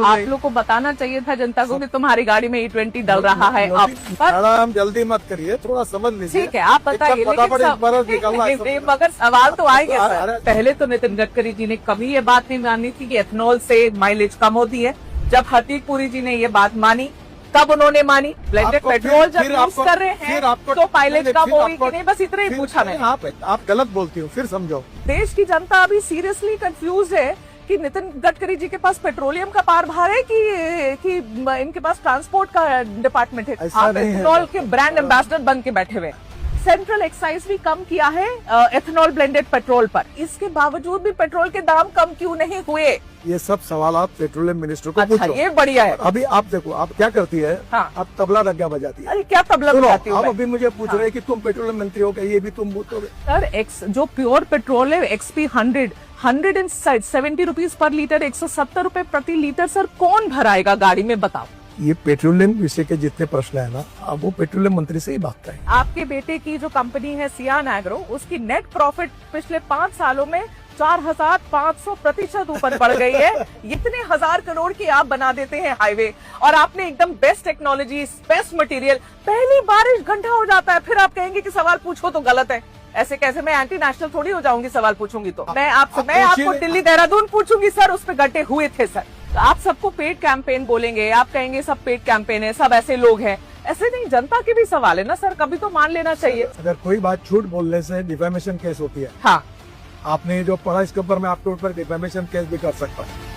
आप लोग को बताना चाहिए था जनता को कि तुम्हारी गाड़ी में E20 डल रहा है अब। मैडम जल्दी मत करिए, थोड़ा समझ लीजिए। ठीक है, आप बताइए, लेकिन मगर सवाल तो आएंगे सर। पहले तो नितिन गडकरी जी ने कभी ये बात नहीं मानी थी कि एथेनॉल से माइलेज कम होती है। जब हरदीप पुरी जी ने ये बात मानी तब उन्होंने मानी। ब्लेंडेड पेट्रोल जब यूज कर रहे हैं तो माइलेज कम होगी कि नहीं, बस इतना ही पूछा मैंने। आप गलत बोलती हो, फिर समझो। देश की जनता अभी सीरियसली कंफ्यूज है कि नितिन गडकरी जी के पास पेट्रोलियम का कारभार है कि इनके पास ट्रांसपोर्ट का डिपार्टमेंट है। आप एथेनॉल के ब्रांड एम्बेसडर बन के बैठे हुए। सेंट्रल एक्साइज भी कम किया है एथेनॉल ब्लेंडेड पेट्रोल पर, इसके बावजूद भी पेट्रोल के दाम कम क्यों नहीं हुए? ये सब सवाल आप पेट्रोलियम मिनिस्टर को पूछो। ये बढ़िया है। अभी आप देखो, आप क्या करती है? हाँ। आप तबला रग्गा बजाती है। अरे क्या तबला बजाती आप अभी मुझे पूछ रहे हैं कि तुम पेट्रोलियम मंत्री हो, ये भी तुम पूछोगे? सर जो प्योर पेट्रोल है XP 170 रुपीज पर लीटर, 170 रुपए प्रति लीटर, सर कौन भराएगा गाड़ी में बताओ? ये पेट्रोलियम विषय के जितने प्रश्न है ना, अब वो पेट्रोलियम मंत्री से ही बात करें। आपके बेटे की जो कंपनी है सियान एग्रो, उसकी नेट प्रॉफिट पिछले 5 सालों में 4500% ऊपर बढ़ गई है। इतने 1000 करोड़ की आप बना देते हैं हाईवे, और आपने एकदम बेस्ट टेक्नोलॉजी, बेस्ट मटेरियल, पहली बारिश घंटा हो जाता है, फिर आप कहेंगे कि सवाल पूछो तो गलत है। ऐसे कैसे? मैं एंटी नेशनल थोड़ी हो जाऊंगी सवाल पूछूंगी तो। मैं आपको दिल्ली देहरादून पूछूंगी सर, उस पे गड्ढे हुए थे सर। तो आप सबको पेड कैंपेन बोलेंगे, आप कहेंगे सब पेड कैंपेन है, सब ऐसे लोग हैं। ऐसे नहीं, जनता के भी सवाल है ना सर, कभी तो मान लेना चाहिए। अगर कोई बात झूठ बोलने से डिफेमेशन केस होती है। हाँ, आपने जो पढ़ा इसके ऊपर मैं आपके ऊपर डिफेमेशन केस भी कर सकता हूँ।